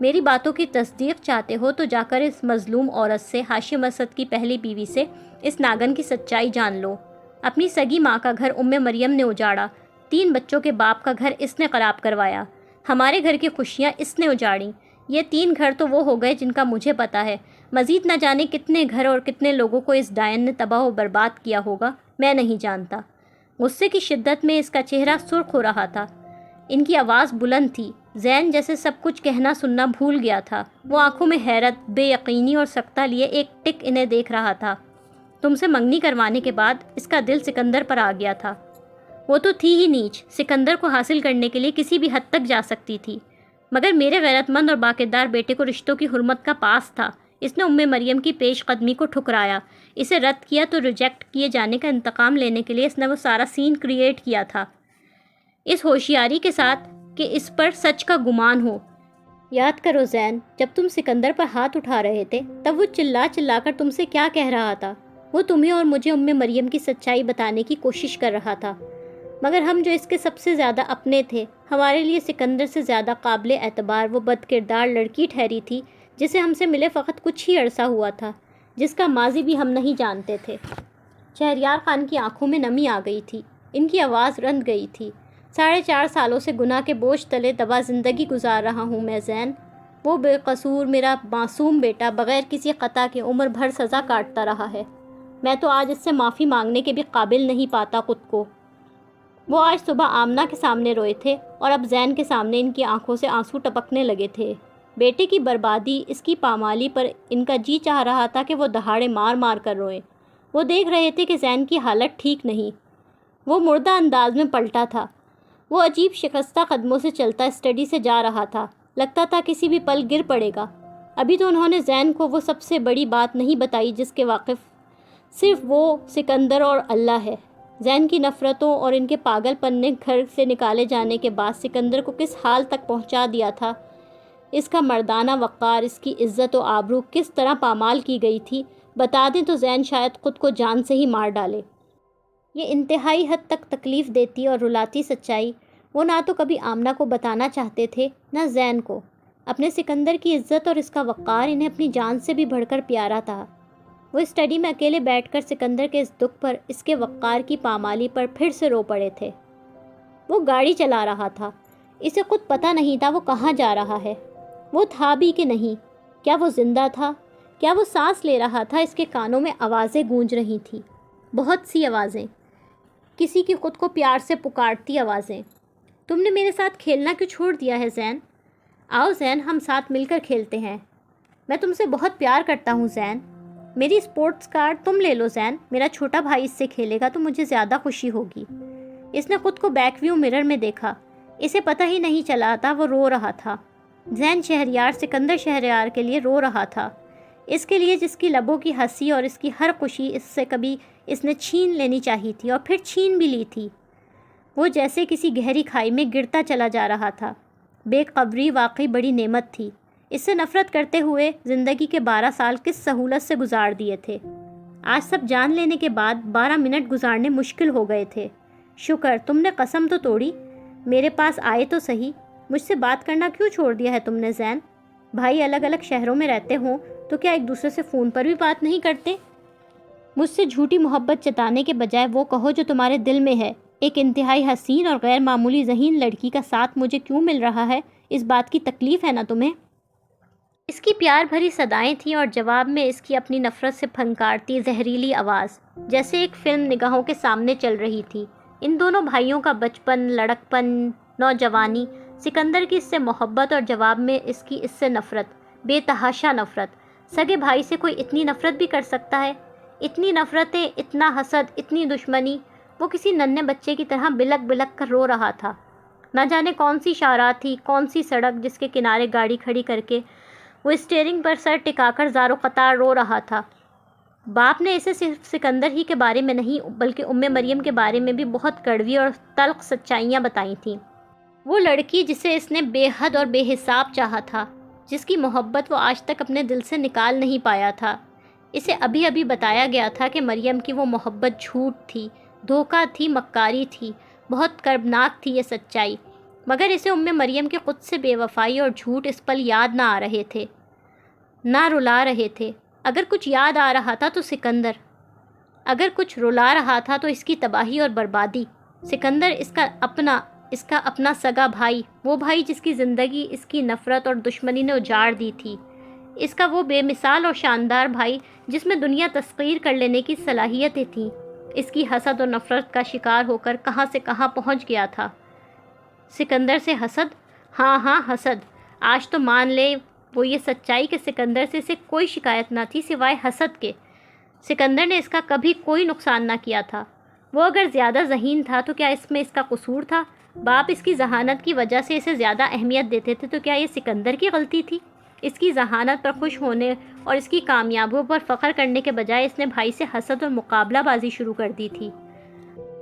میری باتوں کی تصدیق چاہتے ہو تو جا کر اس مظلوم عورت سے، ہاشم اسد کی پہلی بیوی سے، اس ناگن کی سچائی جان لو۔ اپنی سگی ماں کا گھر مریم نے اجاڑا، 3 بچوں کے باپ کا گھر اس نے خراب کروایا، ہمارے گھر کی خوشیاں اس نے اجاڑیں۔ یہ 3 گھر تو وہ ہو گئے جن کا مجھے پتا ہے، مزید نہ جانے کتنے گھر اور کتنے لوگوں کو اس ڈائن نے تباہ و برباد کیا ہوگا، میں نہیں جانتا۔ غصے کی شدت میں اس کا چہرہ سرخ ہو رہا تھا، ان کی آواز بلند تھی۔ زین جیسے سب کچھ کہنا سننا بھول گیا تھا، وہ آنکھوں میں حیرت، بے یقینی اور سکتہ لیے ایک ٹک انہیں دیکھ رہا تھا۔ تم سے منگنی کروانے کے بعد اس کا دل سکندر پر آ گیا تھا۔ وہ تو تھی ہی نیچ، سکندر کو حاصل کرنے کے لیے کسی بھی حد تک جا سکتی تھی، مگر میرے غیرت مند اور باکردار بیٹے کو رشتوں کی حرمت کا پاس تھا۔ اس نے مریم کی پیش قدمی کو ٹھکرایا، اسے رد کیا تو ریجیکٹ کیے جانے کا انتقام لینے کے لیے اس نے وہ سارا سین کریٹ کیا تھا، اس ہوشیاری کے ساتھ کہ اس پر سچ کا گمان ہو۔ یاد کرو زین، جب تم سکندر پر ہاتھ اٹھا رہے تھے تب وہ چلا چلا کر تم سے کیا کہہ رہا تھا؟ وہ تمہیں اور مجھے مریم کی سچائی بتانے کی کوشش کر رہا تھا، مگر ہم جو اس کے سب سے زیادہ اپنے تھے، ہمارے لیے سکندر سے زیادہ قابل اعتبار وہ بد کردار لڑکی ٹھہری تھی جسے ہم سے ملے فقط کچھ ہی عرصہ ہوا تھا، جس کا ماضی بھی ہم نہیں جانتے تھے۔ شہریار خان کی آنکھوں میں نمی آ گئی تھی، ان کی آواز رند گئی تھی۔ 4.5 سالوں سے گناہ کے بوجھ تلے دبا زندگی گزار رہا ہوں میں زین، وہ بے قصور میرا معصوم بیٹا بغیر کسی خطا کے عمر بھر سزا کاٹتا رہا ہے، میں تو آج اس سے معافی مانگنے کے بھی قابل نہیں پاتا خود کو۔ وہ آج صبح آمنہ کے سامنے روئے تھے اور اب زین کے سامنے ان کی آنکھوں سے آنسو ٹپکنے لگے تھے۔ بیٹے کی بربادی، اس کی پامالی پر ان کا جی چاہ رہا تھا کہ وہ دہاڑے مار مار کر روئیں۔ وہ دیکھ رہے تھے کہ زین کی حالت ٹھیک نہیں، وہ مردہ انداز میں پلٹا تھا، وہ عجیب شکستہ قدموں سے چلتا اسٹڈی سے جا رہا تھا، لگتا تھا کسی بھی پل گر پڑے گا۔ ابھی تو انہوں نے زین کو وہ سب سے بڑی بات نہیں بتائی جس کے واقف صرف وہ، سکندر اور اللہ ہے۔ زین کی نفرتوں اور ان کے پاگل پن نے گھر سے نکالے جانے کے بعد سکندر کو کس حال تک پہنچا دیا تھا، اس کا مردانہ وقار، اس کی عزت و آبرو کس طرح پامال کی گئی تھی، بتا دیں تو زین شاید خود کو جان سے ہی مار ڈالے۔ یہ انتہائی حد تک تکلیف دیتی اور رلاتی سچائی وہ نہ تو کبھی آمنہ کو بتانا چاہتے تھے نہ زین کو۔ اپنے سکندر کی عزت اور اس کا وقار انہیں اپنی جان سے بھی بڑھ کر پیارا تھا۔ وہ اسٹڈی میں اکیلے بیٹھ کر سکندر کے اس دکھ پر، اس کے وقار کی پامالی پر پھر سے رو پڑے تھے۔ وہ گاڑی چلا رہا تھا، اسے خود پتہ نہیں تھا وہ کہاں جا رہا ہے، وہ تھا بھی کہ نہیں، کیا وہ زندہ تھا، کیا وہ سانس لے رہا تھا؟ اس کے کانوں میں آوازیں گونج رہی تھیں، بہت سی آوازیں، کسی کی خود کو پیار سے پکارتی آوازیں۔ تم نے میرے ساتھ کھیلنا کیوں چھوڑ دیا ہے زین؟ آؤ زین، ہم ساتھ مل کر کھیلتے ہیں، میں تم سے بہت پیار کرتا ہوں زین۔ میری اسپورٹس کار تم لے لو زین، میرا چھوٹا بھائی اس سے کھیلے گا تو مجھے زیادہ خوشی ہوگی۔ اس نے خود کو بیک ویو مرر میں دیکھا، اسے پتہ ہی نہیں چلا تھا وہ رو رہا تھا۔ زین شہریار، سکندر شہریار کے لیے رو رہا تھا، اس کے لیے جس کی لبوں کی ہنسی اور اس کی ہر خوشی اس سے کبھی اس نے چھین لینی چاہی تھی اور پھر چھین بھی لی تھی۔ وہ جیسے کسی گہری کھائی میں گرتا چلا جا رہا تھا۔ بے قبری واقعی بڑی نعمت تھی، اس سے نفرت کرتے ہوئے زندگی کے 12 سال کس سہولت سے گزار دیے تھے۔ آج سب جان لینے کے بعد 12 منٹ گزارنے مشکل ہو گئے تھے۔ شکر تم نے قسم تو توڑی، میرے پاس آئے تو صحیح۔ مجھ سے بات کرنا کیوں چھوڑ دیا ہے تم نے زین؟ بھائی الگ الگ شہروں میں رہتے ہوں تو کیا ایک دوسرے سے فون پر بھی بات نہیں کرتے؟ مجھ سے جھوٹی محبت جتانے کے بجائے وہ کہو جو تمہارے دل میں ہے۔ ایک انتہائی حسین اور غیر معمولی ذہین لڑکی کا ساتھ مجھے کیوں مل رہا ہے، اس بات کی تکلیف ہے نا تمہیں؟ اس کی پیار بھری صدائیں تھیں اور جواب میں اس کی اپنی نفرت سے پھنکارتی زہریلی آواز، جیسے ایک فلم نگاہوں کے سامنے چل رہی تھی۔ ان دونوں بھائیوں کا بچپن، لڑکپن، نوجوانی، سکندر کی اس سے محبت اور جواب میں اس کی اس سے نفرت، بے تحاشا نفرت۔ سگے بھائی سے کوئی اتنی نفرت بھی کر سکتا ہے؟ اتنی نفرتیں، اتنا حسد، اتنی دشمنی۔ وہ کسی ننھے بچے کی طرح بلک بلک کر رو رہا تھا۔ نہ جانے کون سی شاہراہ تھی، کون سی سڑک جس کے کنارے گاڑی کھڑی کر کے وہ اسٹیئرنگ پر سر ٹکا کر زارو قطار رو رہا تھا۔ باپ نے اسے صرف سکندر ہی کے بارے میں نہیں بلکہ مریم کے بارے میں بھی بہت کڑوی اور تلخ سچائیاں بتائی تھیں۔ وہ لڑکی جسے اس نے بے حد اور بے حساب چاہا تھا، جس کی محبت وہ آج تک اپنے دل سے نکال نہیں پایا تھا، اسے ابھی ابھی بتایا گیا تھا کہ مریم کی وہ محبت جھوٹ تھی، دھوکہ تھی، مکاری تھی۔ بہت کربناک تھی یہ سچائی۔ مگر اسے مریم کے خود سے بے وفائی اور جھوٹ اس پل یاد نہ آ رہے تھے، نہ رلا رہے تھے۔ اگر کچھ یاد آ رہا تھا تو سکندر، اگر کچھ رلا رہا تھا تو اس کی تباہی اور بربادی۔ سکندر اس کا اپنا سگا بھائی، وہ بھائی جس کی زندگی اس کی نفرت اور دشمنی نے اجاڑ دی تھی، اس کا وہ بے مثال اور شاندار بھائی جس میں دنیا تسخیر کر لینے کی صلاحیتیں تھیں، اس کی حسد اور نفرت کا شکار ہو کر کہاں سے کہاں پہنچ گیا تھا۔ سکندر سے حسد، ہاں حسد۔ آج تو مان لے وہ یہ سچائی کہ سکندر سے اسے کوئی شکایت نہ تھی سوائے حسد کے۔ سکندر نے اس کا کبھی کوئی نقصان نہ کیا تھا۔ وہ اگر زیادہ ذہین تھا تو کیا اس میں اس کا قصور تھا؟ باپ اس کی ذہانت کی وجہ سے اسے زیادہ اہمیت دیتے تھے تو کیا یہ سکندر کی غلطی تھی؟ اس کی ذہانت پر خوش ہونے اور اس کی کامیابیوں پر فخر کرنے کے بجائے اس نے بھائی سے حسد اور مقابلہ بازی شروع کر دی تھی۔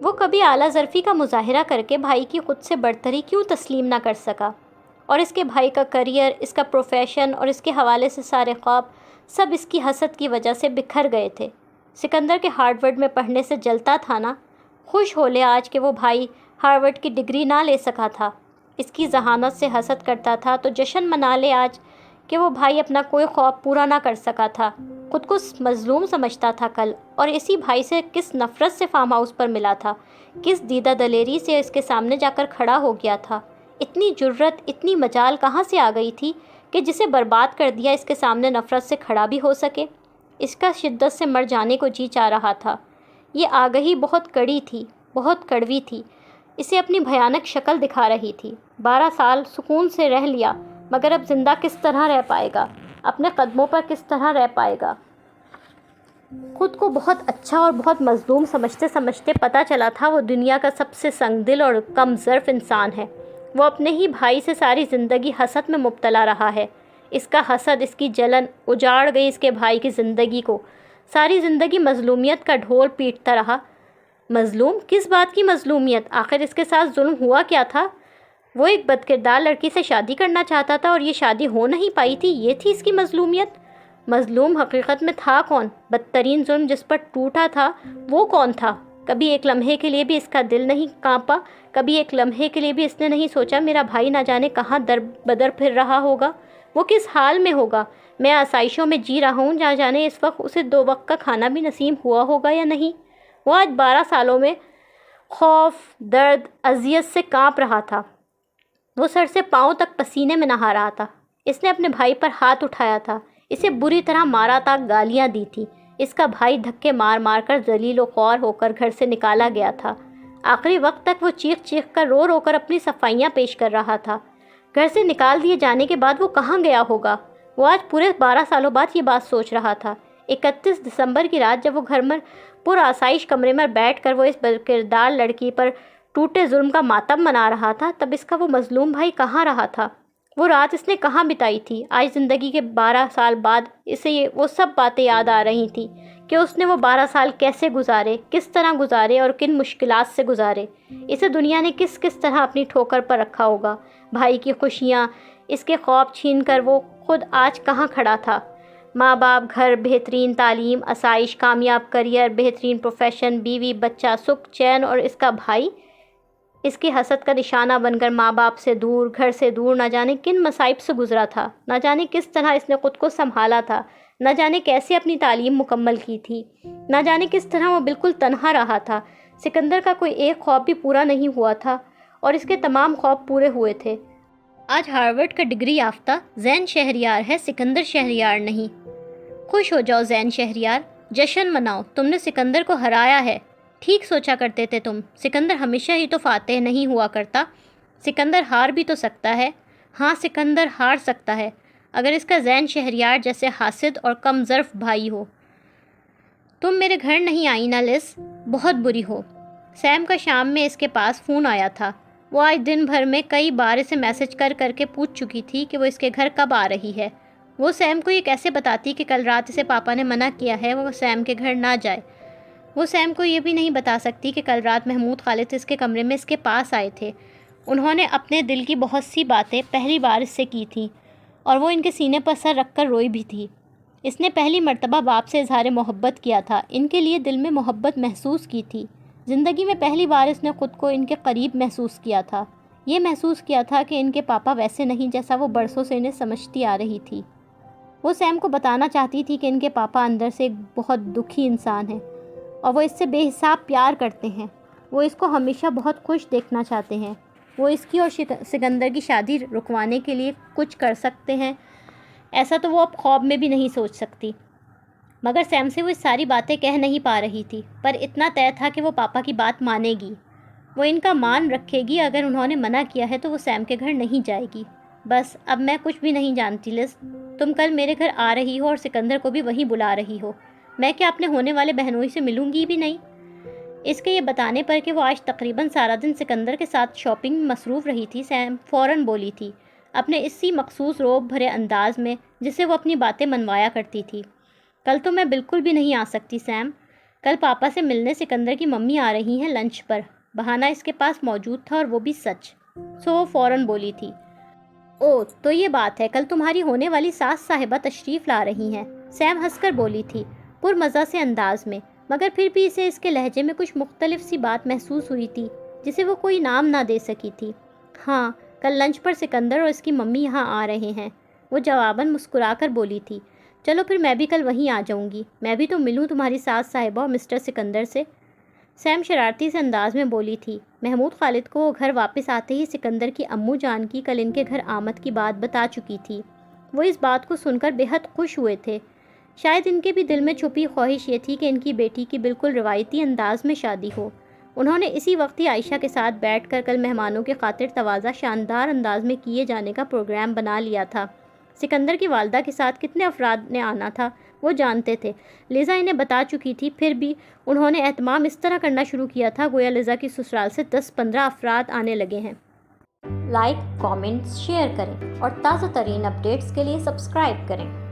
وہ کبھی اعلیٰ ظرفی کا مظاہرہ کر کے بھائی کی خود سے برتری کیوں تسلیم نہ کر سکا؟ اور اس کے بھائی کا کریئر، اس کا پروفیشن اور اس کے حوالے سے سارے خواب سب اس کی حسد کی وجہ سے بکھر گئے تھے۔ سکندر کے ہارورڈ میں پڑھنے سے جلتا تھا نا، خوش ہو لے آج کہ وہ بھائی ہارورڈ کی ڈگری نہ لے سکا تھا۔ اس کی ذہانت سے حسد کرتا تھا تو جشن منا لے آج کہ وہ بھائی اپنا کوئی خواب پورا نہ کر سکا تھا۔ خود کو مظلوم سمجھتا تھا کل، اور اسی بھائی سے کس نفرت سے فارم ہاؤس پر ملا تھا، کس دیدہ دلیری سے اس کے سامنے جا کر کھڑا ہو گیا تھا۔ اتنی جرت، اتنی مجال کہاں سے آ گئی تھی کہ جسے برباد کر دیا اس کے سامنے نفرت سے کھڑا بھی ہو سکے؟ اس کا شدت سے مر جانے کو جی چاہ رہا تھا۔ یہ آگہی بہت کڑی تھی، بہت کڑوی تھی، اسے اپنی بھیانک شکل دکھا رہی تھی۔ 12 سال سکون سے رہ لیا، مگر اب زندہ کس طرح رہ پائے گا؟ اپنے قدموں پر کس طرح رہ پائے گا؟ خود کو بہت اچھا اور بہت مظلوم سمجھتے سمجھتے پتہ چلا تھا وہ دنیا کا سب سے سنگ دل اور کم ظرف انسان ہے۔ وہ اپنے ہی بھائی سے ساری زندگی حسد میں مبتلا رہا ہے۔ اس کا حسد، اس کی جلن اجاڑ گئی اس کے بھائی کی زندگی کو۔ ساری زندگی مظلومیت کا ڈھول پیٹتا رہا۔ مظلوم؟ کس بات کی مظلومیت؟ آخر اس کے ساتھ ظلم ہوا کیا تھا؟ وہ ایک بدکردار لڑکی سے شادی کرنا چاہتا تھا اور یہ شادی ہو نہیں پائی تھی، یہ تھی اس کی مظلومیت؟ مظلوم حقیقت میں تھا کون؟ بدترین ظلم جس پر ٹوٹا تھا وہ کون تھا؟ کبھی ایک لمحے کے لیے بھی اس کا دل نہیں کانپا؟ کبھی ایک لمحے کے لیے بھی اس نے نہیں سوچا میرا بھائی نہ جانے کہاں در بدر پھر رہا ہوگا، وہ کس حال میں ہوگا؟ میں آسائشوں میں جی رہا ہوں، نہ جانے اس وقت اسے 2 وقت کا کھانا بھی نصیب ہوا ہوگا یا نہیں۔ وہ آج 12 سالوں میں خوف، درد، اذیت سے کانپ رہا تھا۔ وہ سر سے پاؤں تک پسینے میں نہا رہا تھا۔ اس نے اپنے بھائی پر ہاتھ اٹھایا تھا، اسے بری طرح مارا تھا، گالیاں دی تھی۔ اس کا بھائی دھکے مار مار کر ذلیل و خوار ہو کر گھر سے نکالا گیا تھا۔ آخری وقت تک وہ چیخ چیخ کر رو کر اپنی صفائیاں پیش کر رہا تھا۔ گھر سے نکال دیے جانے کے بعد وہ کہاں گیا ہوگا؟ وہ آج پورے 12 سالوں بعد یہ بات سوچ رہا تھا۔ 31 دسمبر کی رات جب وہ گھر میں پر آسائش کمرے میں بیٹھ کر وہ اس بدکردار لڑکی پر ٹوٹے ظلم کا ماتم منا رہا تھا، تب اس کا وہ مظلوم بھائی کہاں رہا تھا؟ وہ رات اس نے کہاں بتائی تھی؟ آج زندگی کے 12 سال بعد اسے وہ سب باتیں یاد آ رہی تھیں کہ اس نے وہ 12 سال کیسے گزارے، کس طرح گزارے اور کن مشکلات سے گزارے۔ اسے دنیا نے کس طرح اپنی ٹھوکر پر رکھا ہوگا۔ بھائی کی خوشیاں، اس کے خواب چھین کر وہ خود آج کہاں کھڑا تھا؟ ماں باپ، گھر، بہترین تعلیم، آسائش، کامیاب کریئر، بہترین پروفیشن، بیوی، بچہ، سکھ، چین، اور اس کا بھائی اس کی حسد کا نشانہ بن کر ماں باپ سے دور، گھر سے دور، نہ جانے کن مصائب سے گزرا تھا، نہ جانے کس طرح اس نے خود کو سنبھالا تھا، نہ جانے کیسے اپنی تعلیم مکمل کی تھی، نہ جانے کس طرح وہ بالکل تنہا رہا تھا۔ سکندر کا کوئی ایک خواب بھی پورا نہیں ہوا تھا اور اس کے تمام خواب پورے ہوئے تھے۔ آج ہارورڈ کا ڈگری یافتہ زین شہریار ہے، سکندر شہریار نہیں۔ خوش ہو جاؤ زین شہریار، جشن مناؤ، تم نے سکندر کو ہرایا ہے۔ ٹھیک سوچا کرتے تھے تم، سکندر ہمیشہ ہی تو فاتح نہیں ہوا کرتا، سکندر ہار بھی تو سکتا ہے۔ ہاں، سکندر ہار سکتا ہے اگر اس کا زین شہریار جیسے حاسد اور کم ظرف بھائی ہو۔ تم میرے گھر نہیں آئی نا لز، بہت بری ہو۔ سیم کا شام میں اس کے پاس فون آیا تھا۔ وہ آج دن بھر میں کئی بار اسے میسج کر کے پوچھ چکی تھی کہ وہ اس کے گھر کب آ رہی ہے۔ وہ سیم کو یہ کیسے بتاتی کہ کل رات اسے پاپا نے منع کیا ہے وہ سیم کے گھر نہ جائے۔ وہ سیم کو یہ بھی نہیں بتا سکتی کہ کل رات محمود خالد اس کے کمرے میں اس کے پاس آئے تھے۔ انہوں نے اپنے دل کی بہت سی باتیں پہلی بار اس سے کی تھیں اور وہ ان کے سینے پر سر رکھ کر روئی بھی تھی۔ اس نے پہلی مرتبہ باپ سے اظہار محبت کیا تھا، ان کے لیے دل میں محبت محسوس کی تھی۔ زندگی میں پہلی بار اس نے خود کو ان کے قریب محسوس کیا تھا۔ یہ محسوس کیا تھا کہ ان کے پاپا ویسے نہیں جیسا وہ برسوں سے انہیں سمجھتی آ رہی تھی۔ وہ سیم کو بتانا چاہتی تھی کہ ان کے پاپا اندر سے ایک بہت دکھی انسان ہیں اور وہ اس سے بے حساب پیار کرتے ہیں۔ وہ اس کو ہمیشہ بہت خوش دیکھنا چاہتے ہیں۔ وہ اس کی اور سکندر کی شادی رکوانے کے لیے کچھ کر سکتے ہیں، ایسا تو وہ اب خواب میں بھی نہیں سوچ سکتی۔ مگر سیم سے وہ اس ساری باتیں کہہ نہیں پا رہی تھی، پر اتنا طے تھا کہ وہ پاپا کی بات مانے گی، وہ ان کا مان رکھے گی۔ اگر انہوں نے منع کیا ہے تو وہ سیم کے گھر نہیں جائے گی۔ بس اب میں کچھ بھی نہیں جانتی لز، تم کل میرے گھر آ رہی ہو اور سکندر کو بھی وہیں بلا رہی ہو، میں کیا اپنے ہونے والے بہنوئی سے ملوں گی بھی نہیں؟ اس کے یہ بتانے پر کہ وہ آج تقریباً سارا دن سکندر کے ساتھ شاپنگ میں مصروف رہی تھی، سیم فوراً بولی تھی، اپنے اسی مخصوص روب بھرے انداز میں جس سے وہ اپنی باتیں منوایا کرتی تھی۔ کل تو میں بالکل بھی نہیں آ سکتی سیم، کل پاپا سے ملنے سکندر کی ممی آ رہی ہیں لنچ پر۔ بہانہ اس کے پاس موجود تھا اور وہ بھی سچ، سو وہ فوراً بولی تھی، او تو یہ بات ہے، کل تمہاری ہونے والی ساس صاحبہ تشریف لا رہی ہیں۔ سیم ہنس کر بولی تھی، پرمزہ سے انداز میں، مگر پھر بھی اسے اس کے لہجے میں کچھ مختلف سی بات محسوس ہوئی تھی جسے وہ کوئی نام نہ دے سکی تھی۔ ہاں، کل لنچ پر سکندر اور اس کی ممی یہاں آ رہے ہیں، وہ جواباً مسکرا کر بولی تھی۔ چلو پھر میں بھی کل وہیں آ جاؤں گی، میں بھی تو ملوں تمہاری ساس صاحبہ اور مسٹر سکندر سے۔ سیم شرارتی سے انداز میں بولی تھی۔ محمود خالد کو گھر واپس آتے ہی سکندر کی امّو جان کی کل ان کے گھر آمد کی بات بتا چکی تھی۔ وہ اس بات کو سن کر بے حد خوش ہوئے تھے۔ شاید ان کے بھی دل میں چھپی خواہش یہ تھی کہ ان کی بیٹی کی بالکل روایتی انداز میں شادی ہو۔ انہوں نے اسی وقت ہی عائشہ کے ساتھ بیٹھ کر کل مہمانوں کے خاطر تواضع شاندار انداز میں کیے جانے کا پروگرام بنا لیا تھا۔ سکندر کی والدہ کے ساتھ کتنے افراد نے آنا تھا وہ جانتے تھے، لیزا انہیں بتا چکی تھی، پھر بھی انہوں نے اہتمام اس طرح کرنا شروع کیا تھا گویا لیزا کی سسرال سے 10-15 افراد آنے لگے ہیں۔ لائک، کامنٹس، شیئر کریں اور تازہ ترین اپڈیٹس کے لیے سبسکرائب کریں۔